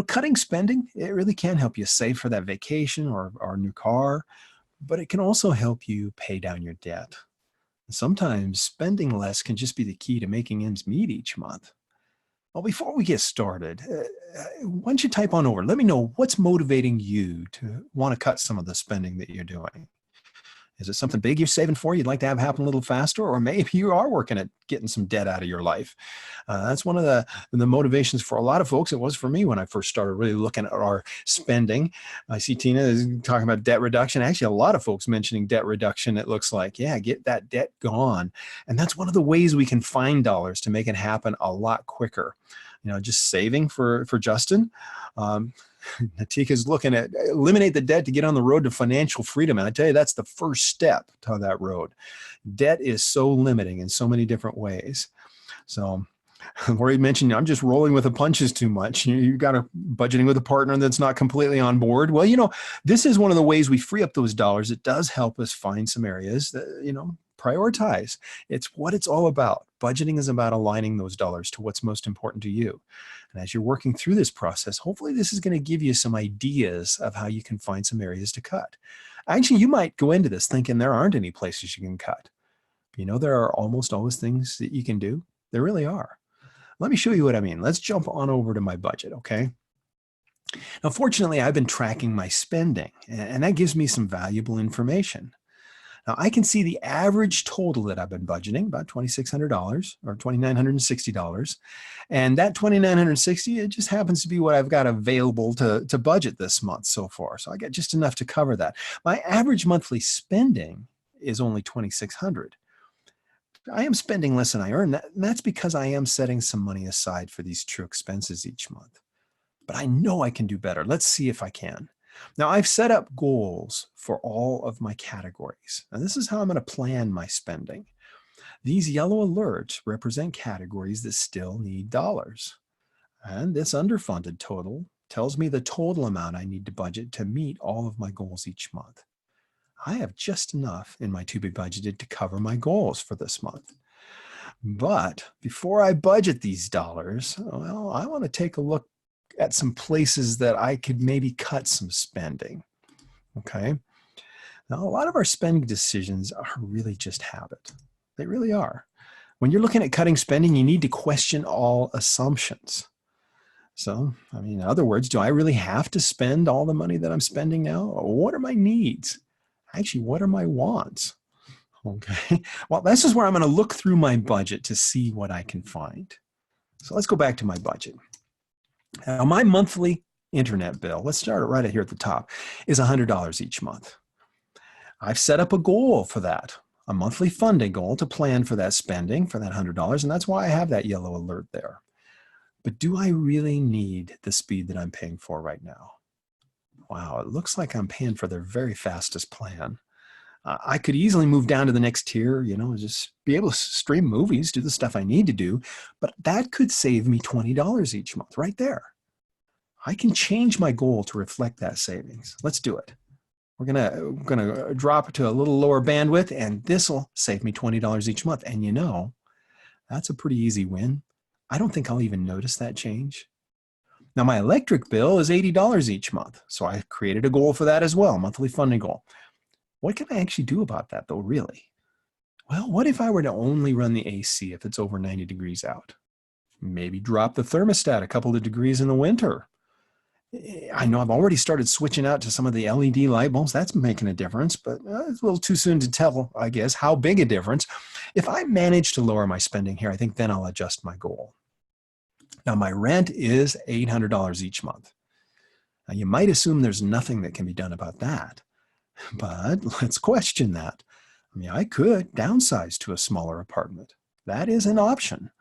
Cutting spending, it really can help you save for that vacation or a new car, but it can also help you pay down your debt. Sometimes spending less can just be the key to making ends meet each month. Well, before we get started, why don't you type on over? Let me know what's motivating you to want to cut some of the spending that you're doing. Is it something big you're saving for you'd like to have happen a little faster? Or maybe you are working at getting some debt out of your life. That's one of the motivations for a lot of folks. It was for me when I first started really looking at our spending. I see Tina is talking about debt reduction. Actually, a lot of folks mentioning debt reduction. It looks like, yeah, get that debt gone. And that's one of the ways we can find dollars to make it happen a lot quicker. Just saving for Justin. Natika's looking at eliminate the debt to get on the road to financial freedom. And I tell you, that's the first step to that road. Debt is so limiting in so many different ways. So Lori mentioned, I'm just rolling with the punches too much. You've got a budgeting with a partner that's not completely on board. Well, this is one of the ways we free up those dollars. It does help us find some areas that, prioritize. It's what it's all about. Budgeting is about aligning those dollars to what's most important to you. And as you're working through this process, hopefully this is going to give you some ideas of how you can find some areas to cut. Actually, you might go into this thinking there aren't any places you can cut. There are almost always things that you can do. There really are. Let me show you what I mean. Let's jump on over to my budget, okay? Now, fortunately, I've been tracking my spending, and that gives me some valuable information. Now, I can see the average total that I've been budgeting, about $2,600 or $2,960. And that $2,960, it just happens to be what I've got available to budget this month so far. So I got just enough to cover that. My average monthly spending is only $2,600. I am spending less than I earn. And that's because I am setting some money aside for these true expenses each month. But I know I can do better. Let's see if I can. Now, I've set up goals for all of my categories. And this is how I'm going to plan my spending. These yellow alerts represent categories that still need dollars. And this underfunded total tells me the total amount I need to budget to meet all of my goals each month. I have just enough in my to-be budgeted to cover my goals for this month. But before I budget these dollars, well, I want to take a look at some places that I could maybe cut some spending, okay? Now, a lot of our spending decisions are really just habit. They really are. When you're looking at cutting spending, you need to question all assumptions. So, in other words, do I really have to spend all the money that I'm spending now? Or what are my needs? Actually, what are my wants? Okay, well, this is where I'm going to look through my budget to see what I can find. So let's go back to my budget. Now, my monthly internet bill, let's start it right here at the top, is $100 each month. I've set up a goal for that, a monthly funding goal to plan for that spending, for that $100, and that's why I have that yellow alert there. But do I really need the speed that I'm paying for right now? Wow, it looks like I'm paying for their very fastest plan. I could easily move down to the next tier, just be able to stream movies, do the stuff I need to do, but that could save me $20 each month right there. I can change my goal to reflect that savings. Let's do it. We're gonna drop it to a little lower bandwidth, and this will save me $20 each month. And that's a pretty easy win. I don't think I'll even notice that change. Now, my electric bill is $80 each month, so I created a goal for that as well, monthly funding goal. What can I actually do about that, though, really? Well, what if I were to only run the AC if it's over 90 degrees out? Maybe drop the thermostat a couple of degrees in the winter. I know I've already started switching out to some of the LED light bulbs. That's making a difference, but it's a little too soon to tell, I guess, how big a difference. If I manage to lower my spending here, I think then I'll adjust my goal. Now, my rent is $800 each month. Now, you might assume there's nothing that can be done about that. But let's question that. I could downsize to a smaller apartment. That is an option.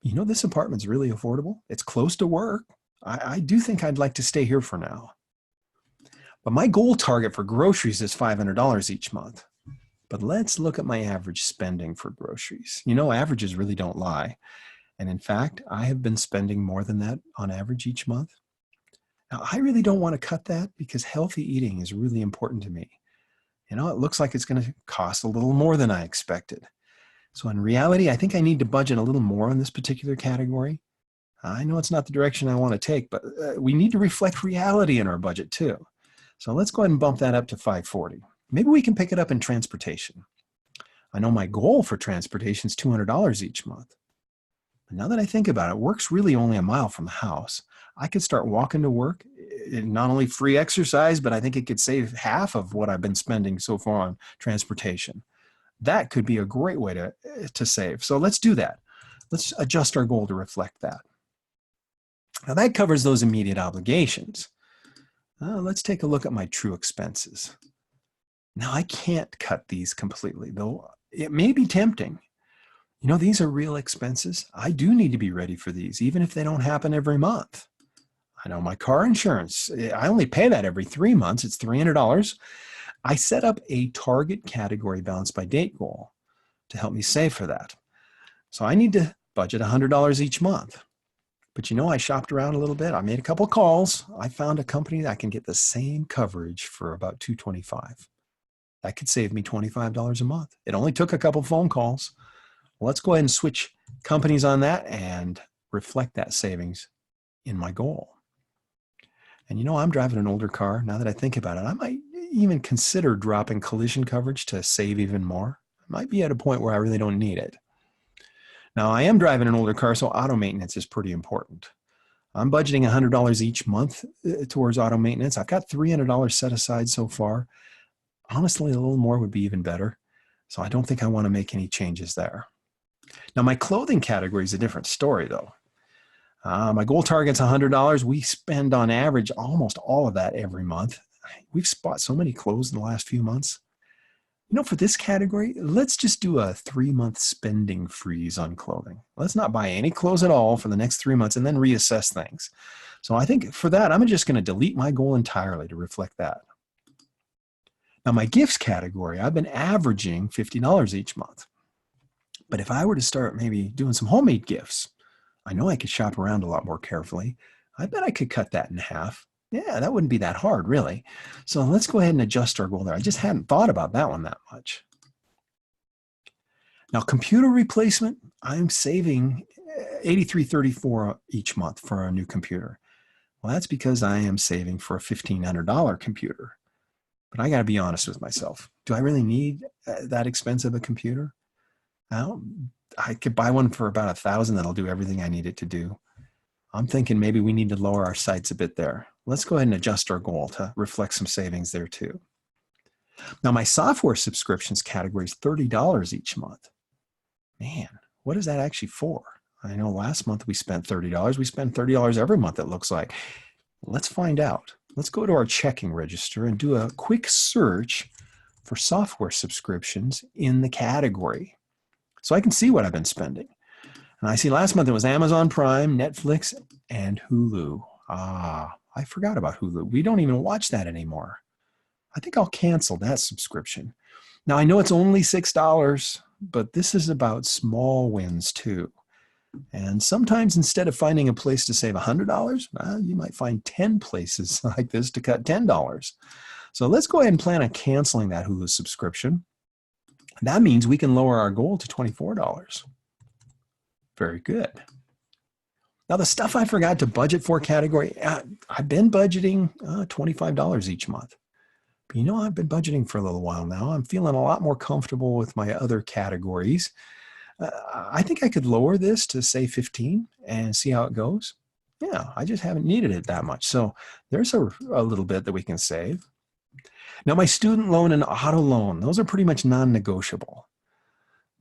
This apartment's really affordable. It's close to work. I do think I'd like to stay here for now. But my goal target for groceries is $500 each month. But let's look at my average spending for groceries. Averages really don't lie. And in fact, I have been spending more than that on average each month. Now, I really don't want to cut that because healthy eating is really important to me. It looks like it's going to cost a little more than I expected. So in reality, I think I need to budget a little more in this particular category. I know it's not the direction I want to take, but we need to reflect reality in our budget too. So let's go ahead and bump that up to $540. Maybe we can pick it up in transportation. I know my goal for transportation is $200 each month. But now that I think about it, work's really only a mile from the house. I could start walking to work. Not only free exercise, but I think it could save half of what I've been spending so far on transportation. That could be a great way to save. So let's do that. Let's adjust our goal to reflect that. Now that covers those immediate obligations. Let's take a look at my true expenses. Now I can't cut these completely, though it may be tempting. You know, these are real expenses. I do need to be ready for these, even if they don't happen every month. I know my car insurance, I only pay that every 3 months. It's $300. I set up a target category balance by date goal to help me save for that. So I need to budget $100 each month. But you know, I shopped around a little bit. I made a couple calls. I found a company that can get the same coverage for about $225. That could save me $25 a month. It only took a couple phone calls. Let's go ahead and switch companies on that and reflect that savings in my goal. And you know, I'm driving an older car. Now that I think about it, I might even consider dropping collision coverage to save even more. I might be at a point where I really don't need it. Now, I am driving an older car, so auto maintenance is pretty important. I'm budgeting $100 each month towards auto maintenance. I've got $300 set aside so far. Honestly, a little more would be even better. So I don't think I want to make any changes there. Now, my clothing category is a different story, though. My goal target's $100. We spend on average almost all of that every month. We've bought so many clothes in the last few months. You know, for this category, let's just do a 3-month spending freeze on clothing. Let's not buy any clothes at all for the next 3 months and then reassess things. So I think for that, I'm just going to delete my goal entirely to reflect that. Now, my gifts category, I've been averaging $50 each month. But if I were to start maybe doing some homemade gifts, I know I could shop around a lot more carefully. I bet I could cut that in half. Yeah, that wouldn't be that hard, really. So let's go ahead and adjust our goal there. I just hadn't thought about that one that much. Now, computer replacement, I'm saving $83.34 each month for a new computer. Well, that's because I am saving for a $1,500 computer. But I got to be honest with myself. Do I really need that expensive a computer? Well, I could buy one for about $1,000 that'll do everything I need it to do. I'm thinking maybe we need to lower our sights a bit there. Let's go ahead and adjust our goal to reflect some savings there too. Now, my software subscriptions category is $30 each month. Man, what is that actually for? I know last month we spent $30. We spend $30 every month, it looks like. Let's find out. Let's go to our checking register and do a quick search for software subscriptions in the category so I can see what I've been spending. And I see last month it was Amazon Prime, Netflix, and Hulu. I forgot about Hulu. We don't even watch that anymore. I think I'll cancel that subscription. Now, I know it's only $6, but this is about small wins too. And sometimes instead of finding a place to save $100, you might find 10 places like this to cut $10. So let's go ahead and plan on canceling that Hulu subscription. That means we can lower our goal to $24. Very good. Now, the stuff I forgot to budget for category, I've been budgeting $25 each month. But you know, I've been budgeting for a little while now. I'm feeling a lot more comfortable with my other categories. I think I could lower this to say 15 and see how it goes. Yeah, I just haven't needed it that much. So there's a little bit that we can save. Now, my student loan and auto loan, those are pretty much non-negotiable.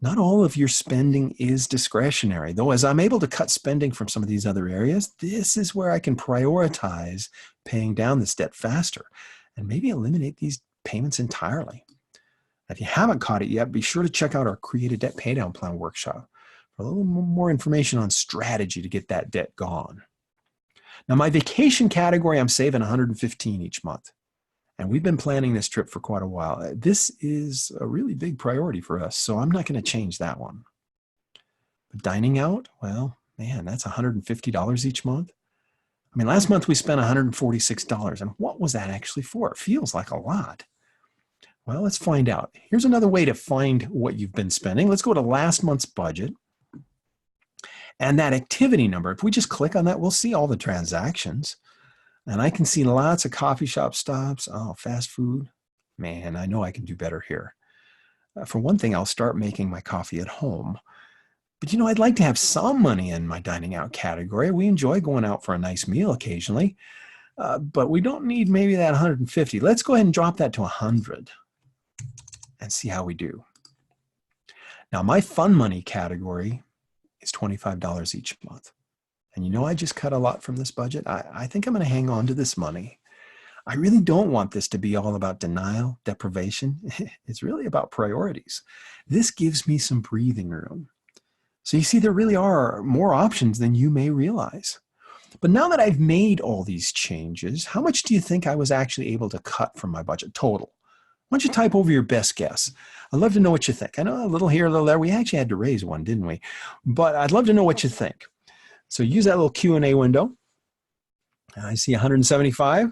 Not all of your spending is discretionary, though as I'm able to cut spending from some of these other areas, this is where I can prioritize paying down this debt faster and maybe eliminate these payments entirely. If you haven't caught it yet, be sure to check out our Create a Debt Paydown Plan workshop for a little more information on strategy to get that debt gone. Now, my vacation category, I'm saving $115 each month. And we've been planning this trip for quite a while. This is a really big priority for us, so I'm not going to change that one. But dining out, well, man, that's $150 each month. I mean, last month we spent $146, and what was that actually for? It feels like a lot. Well, let's find out. Here's another way to find what you've been spending. Let's go to last month's budget. And that activity number, if we just click on that, we'll see all the transactions. And I can see lots of coffee shop stops. Oh, fast food. Man, I know I can do better here. For one thing, I'll start making my coffee at home. But I'd like to have some money in my dining out category. We enjoy going out for a nice meal occasionally, but we don't need maybe that 150. Let's go ahead and drop that to 100 and see how we do. Now, my fun money category is $25 each month. And I just cut a lot from this budget. I think I'm going to hang on to this money. I really don't want this to be all about denial, deprivation. It's really about priorities. This gives me some breathing room. So you see, there really are more options than you may realize. But now that I've made all these changes, how much do you think I was actually able to cut from my budget total? Why don't you type over your best guess? I'd love to know what you think. I know a little here, a little there. We actually had to raise one, didn't we? But I'd love to know what you think. So use that little Q&A window. I see 175,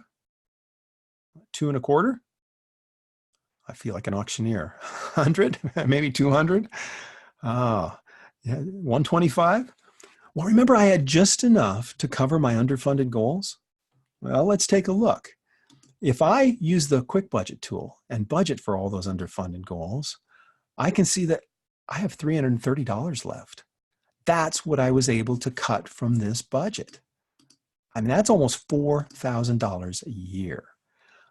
2.25. I feel like an auctioneer. 100, maybe 200. Oh, yeah, 125. Well, remember I had just enough to cover my underfunded goals? Well, let's take a look. If I use the quick budget tool and budget for all those underfunded goals, I can see that I have $330 left. That's what I was able to cut from this budget. I mean, that's almost $4,000 a year.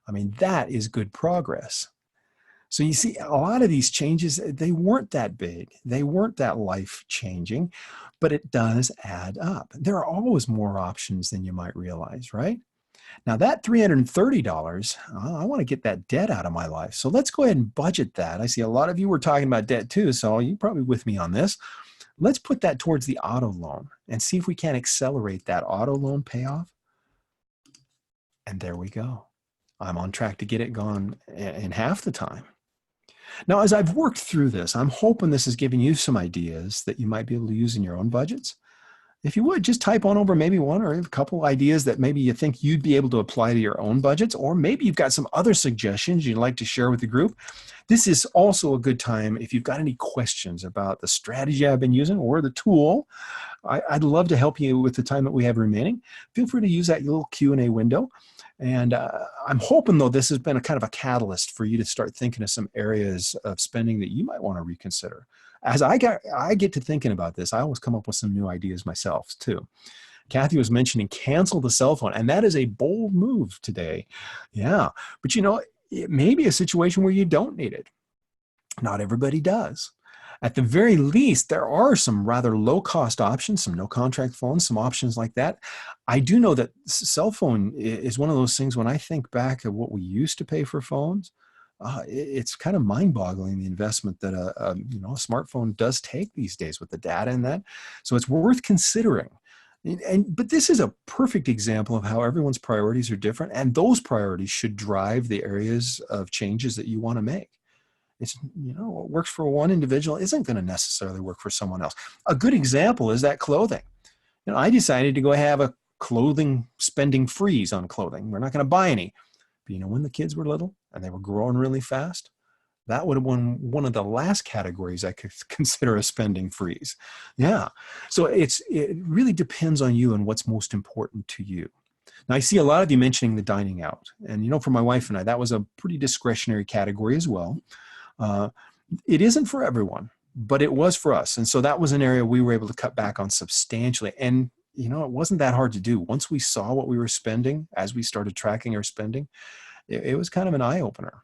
I mean, that is good progress. So you see, a lot of these changes, they weren't that big. They weren't that life-changing, but it does add up. There are always more options than you might realize, right? Now that $330, I want to get that debt out of my life. So let's go ahead and budget that. I see a lot of you were talking about debt too, so you're probably with me on this. Let's put that towards the auto loan and see if we can accelerate that auto loan payoff. And there we go. I'm on track to get it gone in half the time. Now, as I've worked through this, I'm hoping this is giving you some ideas that you might be able to use in your own budgets. If you would, just type on over maybe one or a couple ideas that maybe you think you'd be able to apply to your own budgets, or maybe you've got some other suggestions you'd like to share with the group. This is also a good time if you've got any questions about the strategy I've been using or the tool. I'd love to help you with the time that we have remaining. Feel free to use that little Q&A window. And I'm hoping, though, this has been a kind of a catalyst for you to start thinking of some areas of spending that you might want to reconsider. As I get to thinking about this, I always come up with some new ideas myself, too. Kathy was mentioning cancel the cell phone, and that is a bold move today. Yeah, but it may be a situation where you don't need it. Not everybody does. At the very least, there are some rather low-cost options, some no-contract phones, some options like that. I do know that cell phone is one of those things, when I think back of what we used to pay for phones, it's kind of mind-boggling, the investment that a smartphone does take these days with the data and that. So it's worth considering. But this is a perfect example of how everyone's priorities are different, and those priorities should drive the areas of changes that you want to make. It's, what works for one individual isn't going to necessarily work for someone else. A good example is that clothing. I decided to go have a clothing spending freeze on clothing. We're not going to buy any. But when the kids were little and they were growing really fast, that would have been one of the last categories I could consider a spending freeze. Yeah. So it really depends on you and what's most important to you. Now, I see a lot of you mentioning the dining out. And, for my wife and I, that was a pretty discretionary category as well. It isn't for everyone, but it was for us. And so that was an area we were able to cut back on substantially. And, it wasn't that hard to do. Once we saw what we were spending, as we started tracking our spending, it was kind of an eye-opener.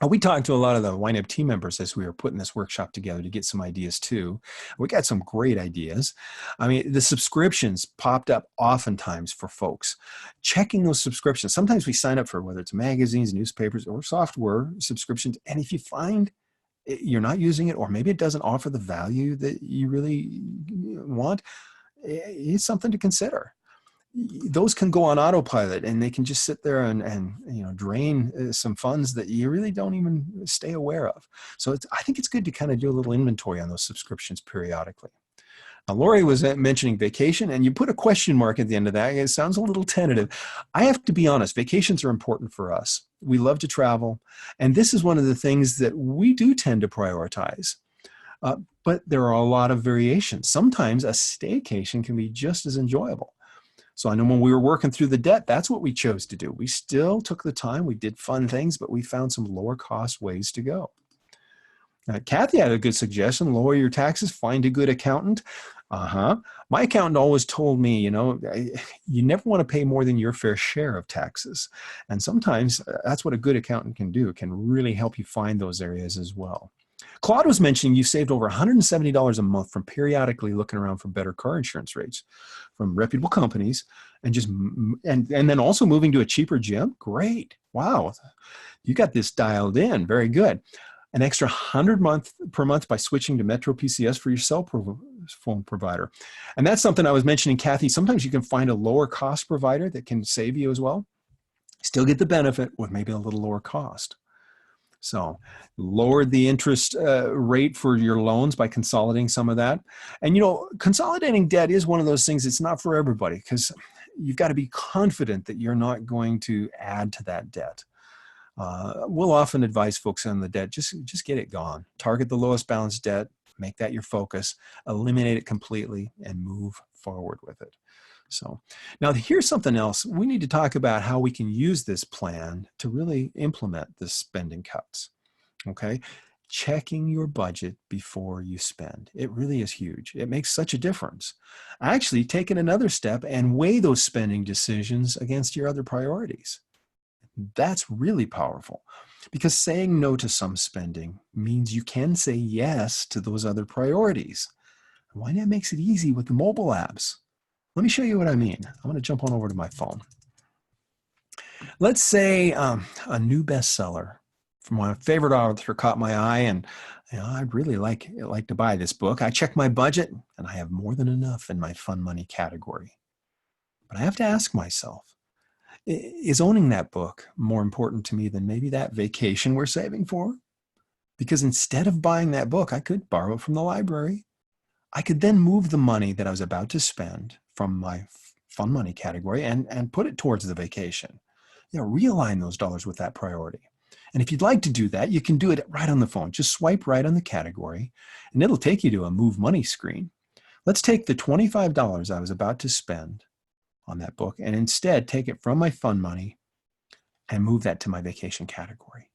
We talked to a lot of the YNAB team members as we were putting this workshop together to get some ideas too. We got some great ideas. I mean, the subscriptions popped up oftentimes for folks. Checking those subscriptions. Sometimes we sign up for whether it's magazines, newspapers, or software subscriptions. And if you find you're not using it, or maybe it doesn't offer the value that you really want, it's something to consider. Those can go on autopilot, and they can just sit there and drain some funds that you really don't even stay aware of. So I think it's good to kind of do a little inventory on those subscriptions periodically. Now, Lori was mentioning vacation, and you put a question mark at the end of that. It sounds a little tentative. I have to be honest, vacations are important for us. We love to travel, and this is one of the things that we do tend to prioritize. But there are a lot of variations. Sometimes a staycation can be just as enjoyable. So I know when we were working through the debt, that's what we chose to do. We still took the time, we did fun things, but we found some lower cost ways to go. Kathy had a good suggestion: lower your taxes, find a good accountant. My accountant always told me, you never want to pay more than your fair share of taxes. And sometimes that's what a good accountant can do. It can really help you find those areas as well. Claude was mentioning you saved over $170 a month from periodically looking around for better car insurance rates from reputable companies, and and then also moving to a cheaper gym. Great. Wow. You got this dialed in. Very good. An extra $100 per month by switching to Metro PCS for your cell phone provider. And that's something I was mentioning, Kathy. Sometimes you can find a lower cost provider that can save you as well. Still get the benefit with maybe a little lower cost. So lower the interest rate for your loans by consolidating some of that. And, consolidating debt is one of those things. It's not for everybody, because you've got to be confident that you're not going to add to that debt. We'll often advise folks on the debt, just get it gone. Target the lowest balance debt, make that your focus, eliminate it completely, and move forward with it. So now here's something else. We need to talk about how we can use this plan to really implement the spending cuts. Okay. Checking your budget before you spend. It really is huge. It makes such a difference. Actually, taking another step and weigh those spending decisions against your other priorities. That's really powerful, because saying no to some spending means you can say yes to those other priorities. YNAB makes it easy with the mobile apps. Let me show you what I mean. I'm going to jump on over to my phone. Let's say a new bestseller from my favorite author caught my eye, and I'd really like to buy this book. I check my budget, and I have more than enough in my fun money category. But I have to ask myself, is owning that book more important to me than maybe that vacation we're saving for? Because instead of buying that book, I could borrow it from the library. I could then move the money that I was about to spend from my fun money category and put it towards the vacation. Realign those dollars with that priority. And if you'd like to do that, you can do it right on the phone. Just swipe right on the category, and it'll take you to a Move Money screen. Let's take the $25 I was about to spend on that book and instead take it from my fun money and move that to my vacation category.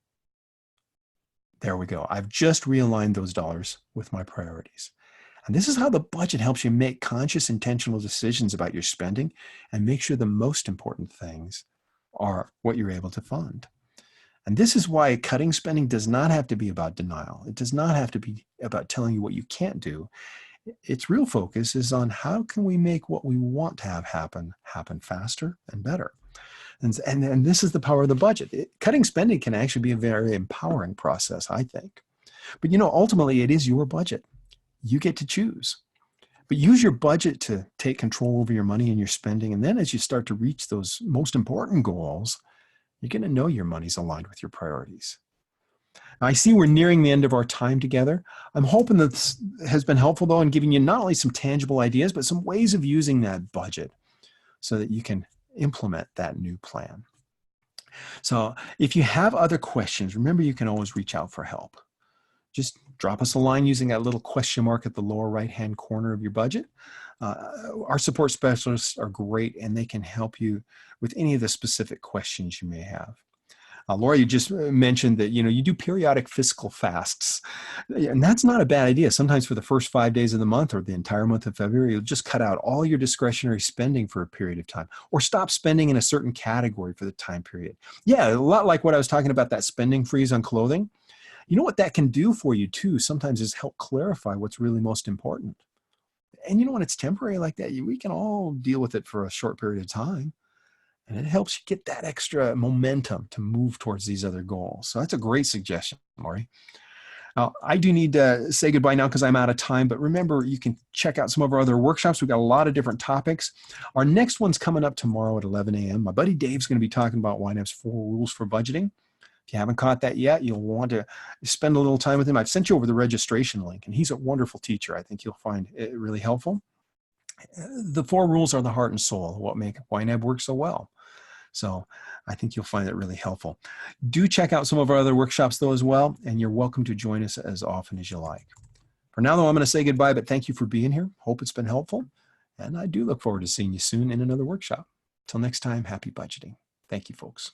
There we go. I've just realigned those dollars with my priorities. And this is how the budget helps you make conscious, intentional decisions about your spending and make sure the most important things are what you're able to fund. And this is why cutting spending does not have to be about denial. It does not have to be about telling you what you can't do. Its real focus is on how can we make what we want to have happen faster and better. And this is the power of the budget. Cutting spending can actually be a very empowering process, I think. But ultimately it is your budget. You get to choose. But use your budget to take control over your money and your spending. And then as you start to reach those most important goals, you're going to know your money's aligned with your priorities. Now, I see we're nearing the end of our time together. I'm hoping that this has been helpful, though, in giving you not only some tangible ideas, but some ways of using that budget so that you can implement that new plan. So if you have other questions, remember you can always reach out for help. Just drop us a line using that little question mark at the lower right-hand corner of your budget. Our support specialists are great, and they can help you with any of the specific questions you may have. Laura, you just mentioned that you do periodic fiscal fasts, and that's not a bad idea. Sometimes for the first 5 days of the month or the entire month of February, you'll just cut out all your discretionary spending for a period of time, or stop spending in a certain category for the time period. Yeah, a lot like what I was talking about, that spending freeze on clothing. You know what that can do for you too sometimes is help clarify what's really most important. And when it's temporary like that, we can all deal with it for a short period of time. And it helps you get that extra momentum to move towards these other goals. So that's a great suggestion, Lori. Now, I do need to say goodbye now because I'm out of time. But remember, you can check out some of our other workshops. We've got a lot of different topics. Our next one's coming up tomorrow at 11 a.m. My buddy Dave's going to be talking about YNAB's 4 rules for budgeting. If you haven't caught that yet, you'll want to spend a little time with him. I've sent you over the registration link, and he's a wonderful teacher. I think you'll find it really helpful. The 4 rules are the heart and soul of what make YNAB work so well. So I think you'll find it really helpful. Do check out some of our other workshops, though, as well, and you're welcome to join us as often as you like. For now, though, I'm going to say goodbye, but thank you for being here. Hope it's been helpful. And I do look forward to seeing you soon in another workshop. Till next time, happy budgeting. Thank you, folks.